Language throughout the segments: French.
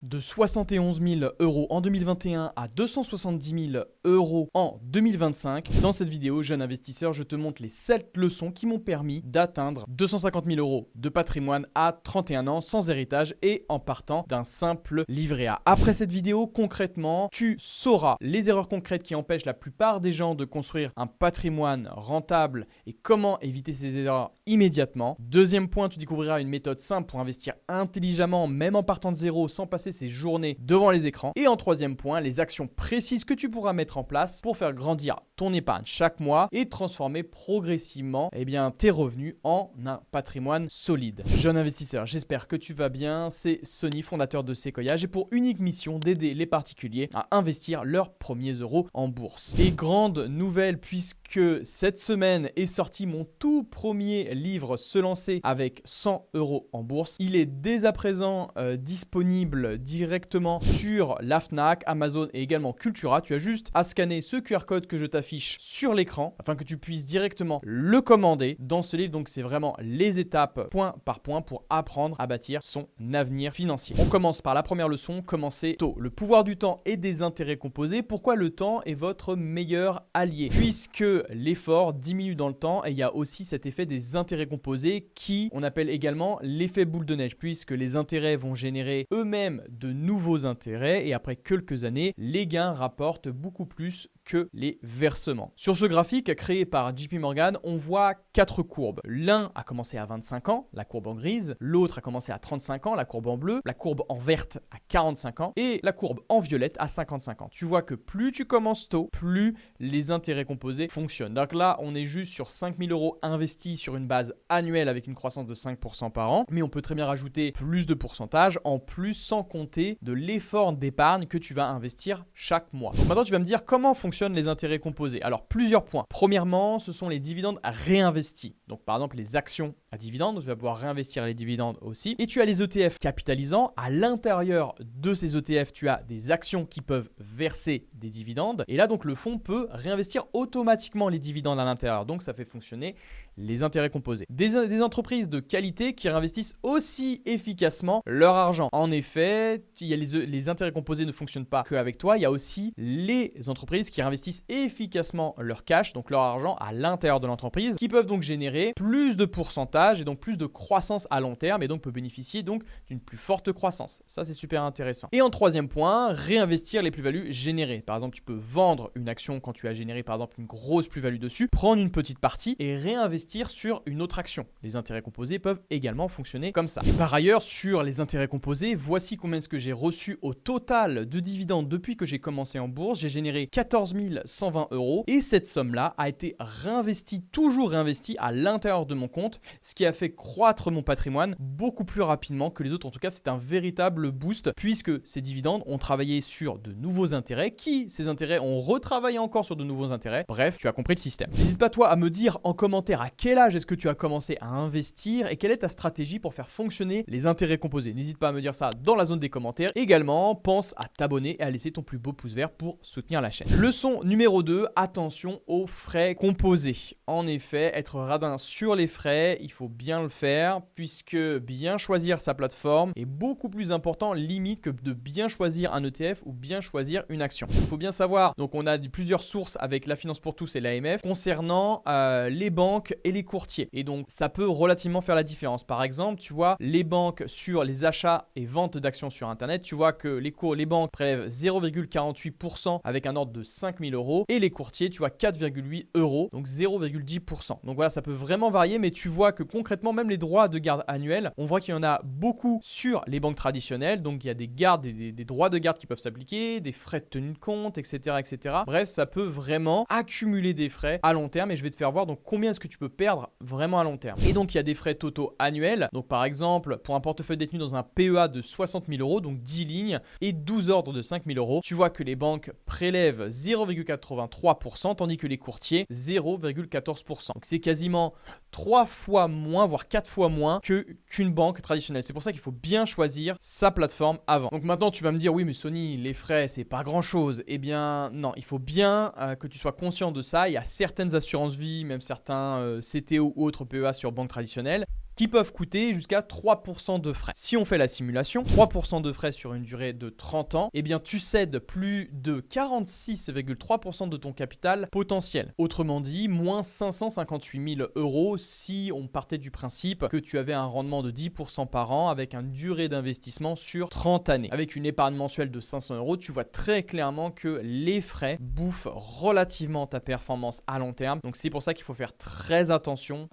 De 71 000 € en 2021 à 270 000 € en 2025. Dans cette vidéo, jeune investisseur, je te montre les 7 leçons qui m'ont permis d'atteindre 250 000 € de patrimoine à 31 ans sans héritage et en partant d'un simple livret A. Après cette vidéo, concrètement, tu sauras les erreurs concrètes qui empêchent la plupart des gens de construire un patrimoine rentable et comment éviter ces erreurs immédiatement. Deuxième point, tu découvriras une méthode simple pour investir intelligemment, même en partant de zéro, sans passer ses journées devant les écrans. Et en troisième point, les actions précises que tu pourras mettre en place pour faire grandir ton épargne chaque mois et transformer progressivement tes revenus en un patrimoine solide. Jeune investisseur, j'espère que tu vas bien. C'est Sonny, fondateur de Sequoia. J'ai pour unique mission d'aider les particuliers à investir leurs premiers euros en bourse. Et grande nouvelle, puisque cette semaine est sorti mon tout premier livre Se lancer avec 100 € en bourse. Il est dès à présent disponible directement sur la Fnac, Amazon et également Cultura. Tu as juste à scanner ce QR code que je t'affiche sur l'écran afin que tu puisses directement le commander dans ce livre. Donc c'est vraiment les étapes point par point pour apprendre à bâtir son avenir financier. On commence par la première leçon, commencer tôt. Le pouvoir du temps et des intérêts composés. Pourquoi le temps est votre meilleur allié? Puisque l'effort diminue dans le temps et il y a aussi cet effet des intérêts composés qui on appelle également l'effet boule de neige, puisque les intérêts vont générer eux-mêmes de nouveaux intérêts et après quelques années, les gains rapportent beaucoup plus que les versements. Sur ce graphique créé par JP Morgan, on voit 4 courbes. L'un a commencé à 25 ans, la courbe en grise, l'autre a commencé à 35 ans, la courbe en bleu, la courbe en verte à 45 ans et la courbe en violette à 55 ans. Tu vois que plus tu commences tôt, plus les intérêts composés fonctionnent. Donc là, on est juste sur 5 000 € investis sur une base annuelle avec une croissance de 5% par an, mais on peut très bien rajouter plus de pourcentage en plus sans compter de l'effort d'épargne que tu vas investir chaque mois. Donc maintenant, tu vas me dire comment fonctionnent les intérêts composés. Alors, plusieurs points. Premièrement, ce sont les dividendes réinvestis. Donc, par exemple, les actions à dividendes, tu vas pouvoir réinvestir les dividendes aussi. Et tu as les ETF capitalisants. À l'intérieur de ces ETF, tu as des actions qui peuvent verser des dividendes. Et là, donc, le fonds peut réinvestir automatiquement les dividendes à l'intérieur. Donc, ça fait fonctionner les intérêts composés. Des entreprises de qualité qui réinvestissent aussi efficacement leur argent. En effet, les intérêts composés ne fonctionnent pas qu'avec toi. Il y a aussi les entreprises qui réinvestissent efficacement leur cash, donc leur argent à l'intérieur de l'entreprise, qui peuvent donc générer plus de pourcentage et donc plus de croissance à long terme et donc peut bénéficier donc d'une plus forte croissance. Ça, c'est super intéressant. Et en troisième point, réinvestir les plus-values générées. Par exemple, tu peux vendre une action quand tu as généré par exemple une grosse plus-value dessus, prendre une petite partie et réinvestir sur une autre action. Les intérêts composés peuvent également fonctionner comme ça. Et par ailleurs, sur les intérêts composés, voici combien est-ce que j'ai reçu au total de dividendes depuis que j'ai commencé en bourse. J'ai généré 14 120 € et cette somme-là a été réinvestie, toujours réinvestie à l'intérieur de mon compte, ce qui a fait croître mon patrimoine beaucoup plus rapidement que les autres. En tout cas, c'est un véritable boost puisque ces dividendes ont travaillé sur de nouveaux intérêts ces intérêts ont retravaillé encore sur de nouveaux intérêts. Bref, tu as compris le système. N'hésite pas toi à me dire en commentaire à quel âge est-ce que tu as commencé à investir et quelle est ta stratégie pour faire fonctionner les intérêts composés. N'hésite pas à me dire ça dans la zone des commentaires. Également, pense à t'abonner et à laisser ton plus beau pouce vert pour soutenir la chaîne. Leçon numéro 2, attention aux frais composés. En effet, être radin sur les frais, il faut bien le faire puisque bien choisir sa plateforme est beaucoup plus important limite que de bien choisir un ETF ou bien choisir une action. Il faut bien savoir, donc on a plusieurs sources avec la Finance pour tous et l'AMF concernant les banques et les courtiers. Et donc ça peut relativement faire la différence. Par exemple, tu vois, les banques sur les achats et ventes d'actions sur Internet, tu vois que les banques prélèvent 0,48% avec un ordre de 5 000 € et les courtiers, tu vois 4,8 €, donc 0,10%. Donc voilà, ça peut vraiment varier, mais tu vois que concrètement, même les droits de garde annuels, on voit qu'il y en a beaucoup sur les banques traditionnelles. Donc il y a des gardes, des droits de garde qui peuvent s'appliquer, des frais de tenue de compte, etc., etc. Bref, ça peut vraiment accumuler des frais à long terme et je vais te faire voir donc combien est-ce que tu peux perdre vraiment à long terme. Et donc il y a des frais totaux annuels. Donc par exemple, pour un portefeuille détenu dans un PEA de 60 000 €, donc 10 lignes et 12 ordres de 5 000 €, tu vois que les banques prélèvent 0,83%, tandis que les courtiers 0,14%. Donc c'est quasiment 3 fois moins, voire 4 fois moins qu'une banque traditionnelle. C'est pour ça qu'il faut bien choisir sa plateforme avant. Donc maintenant, tu vas me dire, oui, mais Sonny, les frais, c'est pas grand-chose. Eh bien, non, il faut bien que tu sois conscient de ça. Il y a certaines assurances vie, même certains CTO ou autres PEA sur banque traditionnelle qui peuvent coûter jusqu'à 3% de frais. Si on fait la simulation, 3% de frais sur une durée de 30 ans, eh bien tu cèdes plus de 46,3% de ton capital potentiel. Autrement dit, moins 558 000 euros si on partait du principe que tu avais un rendement de 10% par an avec une durée d'investissement sur 30 années. Avec une épargne mensuelle de 500 euros, tu vois très clairement que les frais bouffent relativement ta performance à long terme. Donc c'est pour ça qu'il faut faire très attention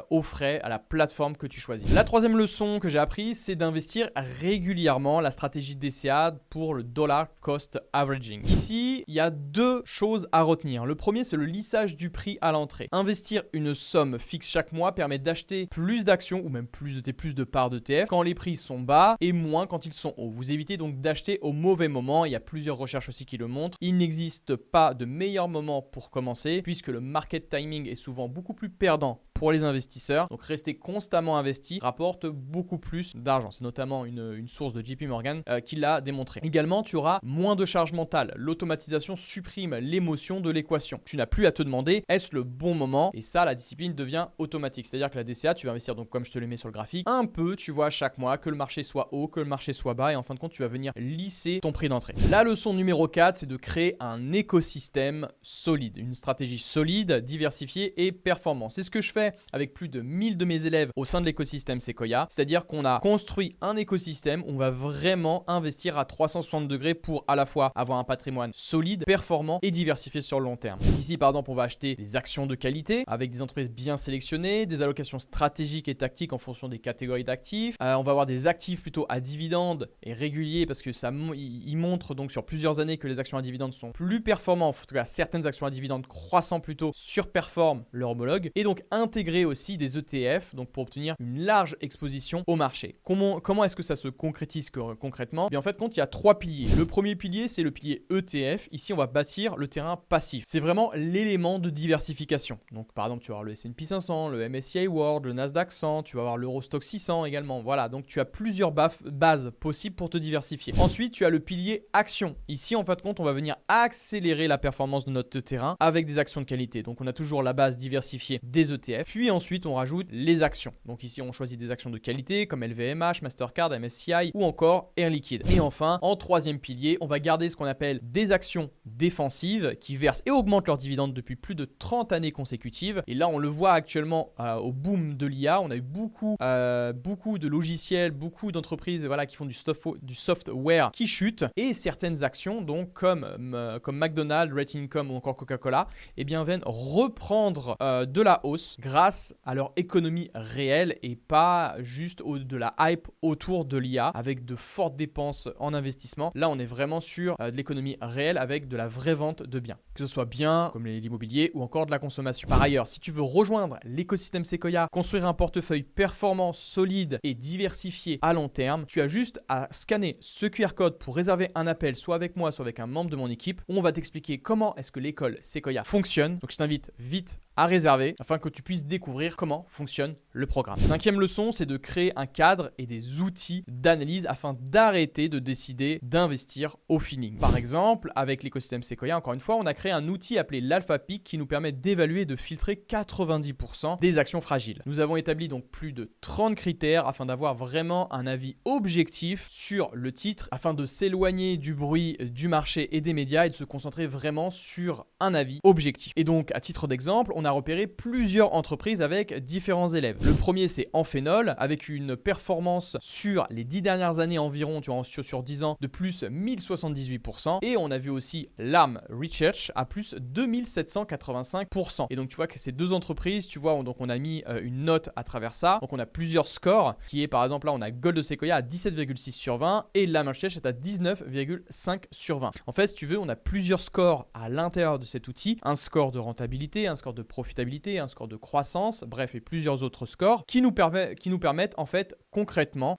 aux frais, à la plateforme que tu choisis. La troisième leçon que j'ai apprise, c'est d'investir régulièrement, la stratégie DCA pour le dollar cost averaging. Ici, il y a deux choses à retenir. Le premier, c'est le lissage du prix à l'entrée. Investir une somme fixe chaque mois permet d'acheter plus d'actions ou même plus de parts d'ETF quand les prix sont bas et moins quand ils sont hauts. Vous évitez donc d'acheter au mauvais moment. Il y a plusieurs recherches aussi qui le montrent. Il n'existe pas de meilleur moment pour commencer puisque le market timing est souvent beaucoup plus perdant pour les investisseurs. Donc rester constamment investi rapporte beaucoup plus d'argent. C'est notamment une source de JP Morgan qui l'a démontré. Également, tu auras moins de charge mentale. L'automatisation supprime l'émotion de l'équation. Tu n'as plus à te demander est-ce le bon moment, et ça, la discipline devient automatique. C'est-à-dire que la DCA, tu vas investir, donc comme je te le mets sur le graphique, un peu, tu vois, chaque mois, que le marché soit haut, que le marché soit bas, et en fin de compte, tu vas venir lisser ton prix d'entrée. La leçon numéro 4, c'est de créer un écosystème solide, une stratégie solide, diversifiée et performante. C'est ce que je fais avec plus de 1000 de mes élèves au sein de l'écosystème Sequoia, c'est-à-dire qu'on a construit un écosystème où on va vraiment investir à 360 degrés pour à la fois avoir un patrimoine solide, performant et diversifié sur le long terme. Ici, par exemple, on va acheter des actions de qualité avec des entreprises bien sélectionnées, des allocations stratégiques et tactiques en fonction des catégories d'actifs. On va avoir des actifs plutôt à dividendes et réguliers parce que il montre donc sur plusieurs années que les actions à dividendes sont plus performantes. En tout cas, certaines actions à dividendes croissant plutôt surperforment leur homologue, et donc intégrer aussi des ETF donc pour obtenir une large exposition au marché. Comment est-ce que ça se concrétise concrètement? Bien, en fait, il y a trois piliers. Le premier pilier, c'est le pilier ETF. Ici, on va bâtir le terrain passif. C'est vraiment l'élément de diversification. Donc, par exemple, tu vas avoir le S&P 500, le MSCI World, le Nasdaq 100, tu vas avoir l'Eurostoxx 600 également. Voilà, donc tu as plusieurs bases possibles pour te diversifier. Ensuite, tu as le pilier action. Ici, en fin de compte, on va venir accélérer la performance de notre terrain avec des actions de qualité. Donc, on a toujours la base diversifiée des ETF. Puis ensuite, on rajoute les actions. Donc ici, on choisit des actions de qualité comme LVMH, Mastercard, MSCI ou encore Air Liquide. Et enfin, en troisième pilier, on va garder ce qu'on appelle des actions défensives qui versent et augmentent leurs dividendes depuis plus de 30 années consécutives. Et là, on le voit actuellement au boom de l'IA. On a eu beaucoup de logiciels, beaucoup d'entreprises qui font du software qui chutent. Et certaines actions, donc comme McDonald's, Red Income ou encore Coca-Cola, viennent reprendre de la hausse grâce à leur économie réelle et pas juste de la hype autour de l'IA avec de fortes dépenses en investissement. Là, on est vraiment sur de l'économie réelle avec de la vraie vente de biens, que ce soit biens comme l'immobilier ou encore de la consommation. Par ailleurs, si tu veux rejoindre l'écosystème Sequoia, construire un portefeuille performant, solide et diversifié à long terme, tu as juste à scanner ce QR code pour réserver un appel soit avec moi, soit avec un membre de mon équipe où on va t'expliquer comment est-ce que l'école Sequoia fonctionne. Donc, je t'invite vite à réserver afin que tu puisses découvrir comment fonctionne le programme. Cinquième leçon, c'est de créer un cadre et des outils d'analyse afin d'arrêter de décider d'investir au feeling. Par exemple, avec l'écosystème Sequoia, encore une fois, on a créé un outil appelé l'Alpha Peak qui nous permet d'évaluer et de filtrer 90% des actions fragiles. Nous avons établi donc plus de 30 critères afin d'avoir vraiment un avis objectif sur le titre afin de s'éloigner du bruit du marché et des médias et de se concentrer vraiment sur un avis objectif. Et donc, à titre d'exemple, on a repéré plusieurs entreprises avec différents élèves. Le premier, c'est Amphenol, avec une performance sur les 10 dernières années environ, sur 10 ans, de plus 1078%. Et on a vu aussi Lam Research à plus 2785%. Et donc, tu vois que ces deux entreprises, donc on a mis une note à travers ça. Donc, on a plusieurs scores, qui est par exemple là, on a Gold de Sequoia à 17,6 sur 20 et Lam Research est à 19,5 sur 20. En fait, si tu veux, on a plusieurs scores à l'intérieur de cet outil. Un score de rentabilité, un score de profitabilité, un score de croissance, bref, et plusieurs autres scores qui nous permettent en fait concrètement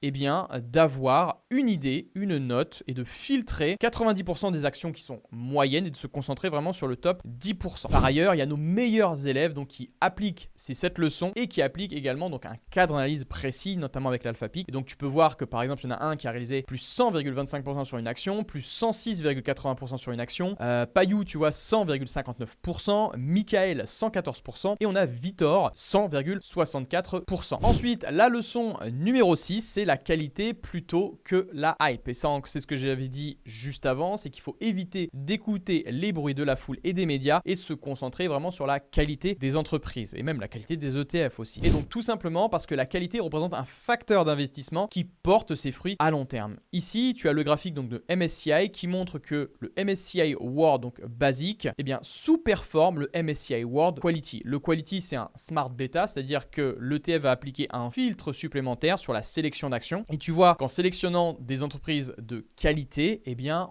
d'avoir une idée, une note et de filtrer 90% des actions qui sont moyennes et de se concentrer vraiment sur le top 10%. Par ailleurs, il y a nos meilleurs élèves donc, qui appliquent ces 7 leçons et qui appliquent également donc, un cadre d'analyse précis, notamment avec l'AlphaPeak. Et donc tu peux voir que par exemple, il y en a un qui a réalisé plus 100,25% sur une action, plus 106,80% sur une action, Payou, tu vois, 100,59%, Michael, 114%, et on a Vitor, 100,64%. Ensuite, la leçon numéro 6, c'est la qualité plutôt que la hype. Et ça, c'est ce que j'avais dit juste avant, c'est qu'il faut éviter d'écouter les bruits de la foule et des médias et se concentrer vraiment sur la qualité des entreprises et même la qualité des ETF aussi. Et donc tout simplement parce que la qualité représente un facteur d'investissement qui porte ses fruits à long terme. Ici, tu as le graphique donc de MSCI qui montre que le MSCI World donc basique, sous-performe le MSCI World Quality. Le Quality, c'est un smart beta, c'est-à-dire que l'ETF va appliquer un filtre supplémentaire sur la sélection d'actions. Et tu vois qu'en sélectionnant des entreprises de qualité,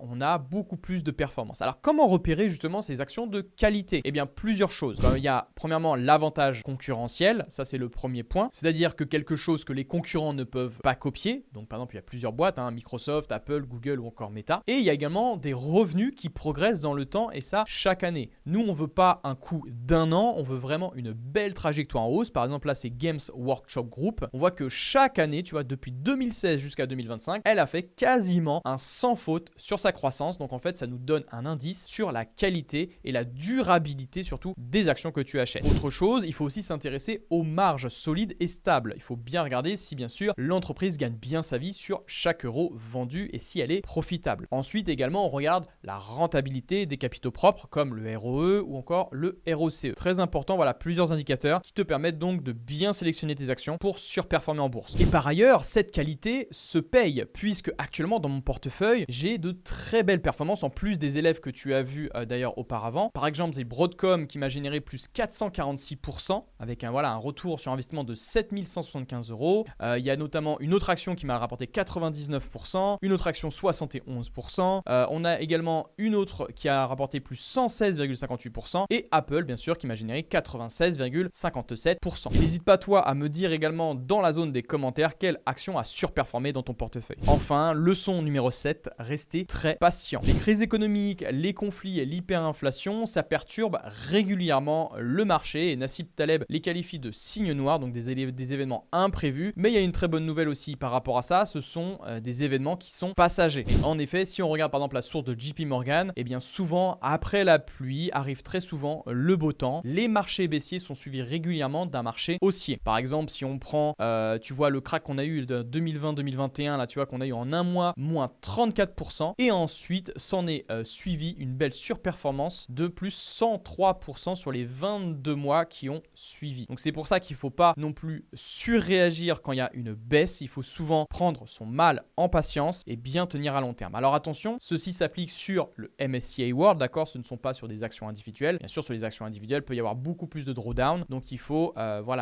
on a beaucoup plus de performance. Alors comment repérer justement ces actions de qualité? Plusieurs choses. Il y a premièrement l'avantage concurrentiel, ça c'est le premier point, c'est-à-dire que quelque chose que les concurrents ne peuvent pas copier. Donc par exemple, il y a plusieurs boîtes, Microsoft, Apple, Google ou encore Meta. Et il y a également des revenus qui progressent dans le temps et ça chaque année. Nous, on veut pas un coup d'un an, on veut vraiment une belle trajectoire en hausse. Par exemple, là, c'est Games Workshop Group. On voit que chaque année, tu vois, depuis 2016 jusqu'à 2025, elle a fait quasiment un sans faute sur sa croissance. Donc en fait, ça nous donne un indice sur la qualité et la durabilité surtout des actions que tu achètes. Autre chose, il faut aussi s'intéresser aux marges solides et stables. Il faut bien regarder si bien sûr l'entreprise gagne bien sa vie sur chaque euro vendu et si elle est profitable. Ensuite également, on regarde la rentabilité des capitaux propres comme le ROE ou encore le ROCE. Très important, voilà plusieurs indicateurs qui te permettent donc de bien sélectionner tes actions pour surperformer en bourse. Et par ailleurs, cette qualité se paye puisque actuellement dans mon portefeuille, j'ai de très belles performances en plus des élèves que tu as vus d'ailleurs auparavant. Par exemple, c'est Broadcom qui m'a généré plus 446% avec un retour sur investissement de 7175 euros. Il y a notamment une autre action qui m'a rapporté 99%, une autre action 71%. On a également une autre qui a rapporté plus 116,58% et Apple bien sûr qui m'a généré 96,57%. N'hésite pas toi à me dire également dans la zone des commentaires quelle action a surperformé dans ton portefeuille. Enfin, leçon numéro 7, restez très patient. Les crises économiques, les conflits et l'hyperinflation, ça perturbe régulièrement le marché et Nassim Taleb les qualifie de signes noirs, donc des événements imprévus. Mais il y a une très bonne nouvelle aussi par rapport à ça, ce sont des événements qui sont passagers. Et en effet, si on regarde par exemple la source de JP Morgan, souvent après la pluie arrive très souvent le beau temps. Les marchés baissiers sont suivis régulièrement d'un marché haussier. Par exemple, si on prend, tu vois le crack qu'on a eu de 2020-2021, là tu vois qu'on a eu en un mois moins 34% et ensuite s'en est suivi une belle surperformance de plus 103% sur les 22 mois qui ont suivi. Donc c'est pour ça qu'il ne faut pas non plus surréagir quand il y a une baisse. Il faut souvent prendre son mal en patience et bien tenir à long terme. Alors attention, ceci s'applique sur le MSCI World, d'accord? Ce ne sont pas sur des actions individuelles. Bien sûr, sur les actions individuelles, il peut y avoir beaucoup plus de drawdown. Donc il faut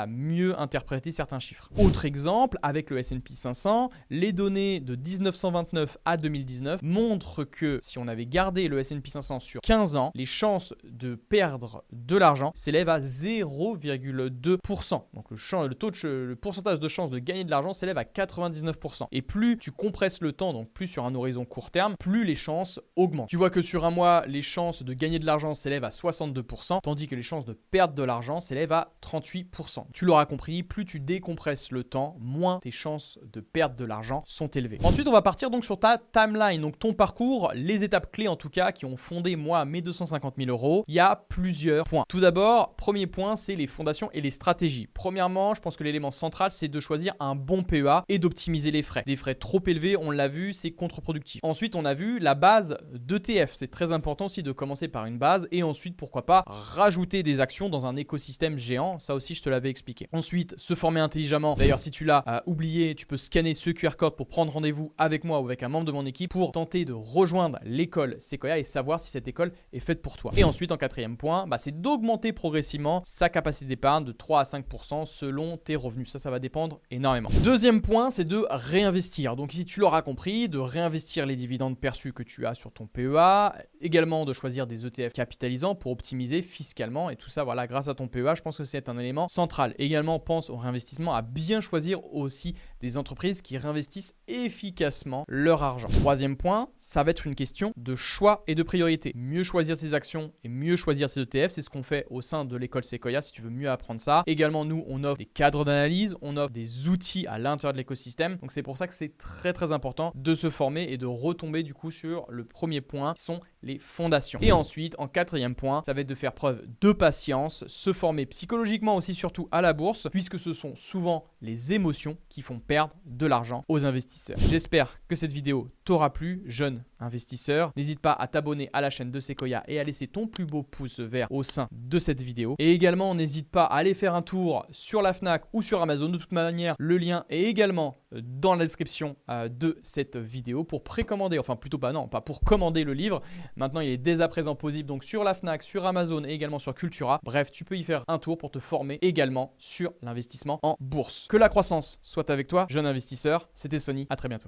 mieux interpréter certains chiffres. Autre exemple, avec le S&P 500, les données de 1929 à 2019 montrent que si on avait gardé le S&P 500 sur 15 ans, les chances de perdre de l'argent s'élèvent à 0,2%. Donc le pourcentage de chances de gagner de l'argent s'élève à 99%. Et plus tu compresses le temps, donc plus sur un horizon court terme, plus les chances augmentent. Tu vois que sur un mois, les chances de gagner de l'argent s'élèvent à 62%, tandis que les chances de perdre de l'argent s'élèvent à 38%. Tu l'auras compris, plus tu décompresses le temps, moins tes chances de perdre de l'argent sont élevées. Ensuite, on va partir donc sur ta timeline, donc ton parcours, les étapes clés en tout cas qui ont fondé moi mes 250 000 euros. Il y a plusieurs points. Tout d'abord, premier point, c'est les fondations et les stratégies. Premièrement, je pense que l'élément central, c'est de choisir un bon PEA et d'optimiser les frais. Des frais trop élevés, on l'a vu, c'est contre-productif. Ensuite, on a vu la base d'ETF. C'est très important aussi de commencer par une base et ensuite, pourquoi pas, rajouter des actions dans un écosystème géant. Ça aussi, je te l'avais expliqué. Ensuite, se former intelligemment. D'ailleurs, si tu l'as oublié, tu peux scanner ce QR code pour prendre rendez-vous avec moi ou avec un membre de mon équipe pour tenter de rejoindre l'école Sequoia et savoir si cette école est faite pour toi. Et ensuite, en quatrième point, c'est d'augmenter progressivement sa capacité d'épargne de 3 à 5% selon tes revenus. Ça va dépendre énormément. Deuxième point, c'est de réinvestir. Donc ici, tu l'auras compris, de réinvestir les dividendes perçus que tu as sur ton PEA, également de choisir des ETF capitalisants pour optimiser fiscalement et tout ça, grâce à ton PEA, je pense que c'est un élément central. Également, pense au réinvestissement, à bien choisir aussi des entreprises qui réinvestissent efficacement leur argent. Troisième point, ça va être une question de choix et de priorité. Mieux choisir ses actions et mieux choisir ses ETF, c'est ce qu'on fait au sein de l'école Sequoia si tu veux mieux apprendre ça. Également, nous, on offre des cadres d'analyse, on offre des outils à l'intérieur de l'écosystème. Donc, c'est pour ça que c'est très très important de se former et de retomber du coup sur le premier point qui sont les fondations. Et ensuite, en quatrième point, ça va être de faire preuve de patience, se former psychologiquement aussi surtout à la bourse, puisque ce sont souvent les émotions qui font perdre de l'argent aux investisseurs. J'espère que cette vidéo t'aura plu, jeune investisseur. N'hésite pas à t'abonner à la chaîne de Sequoia et à laisser ton plus beau pouce vert au sein de cette vidéo. Et également, n'hésite pas à aller faire un tour sur la Fnac ou sur Amazon. De toute manière, le lien est également dans la description de cette vidéo pour précommander, enfin plutôt pas pour commander le livre. Maintenant, il est dès à présent possible donc sur la Fnac, sur Amazon et également sur Cultura. Bref, tu peux y faire un tour pour te former également sur l'investissement en bourse. Que la croissance soit avec toi, jeune investisseur. C'était Sony, à très bientôt.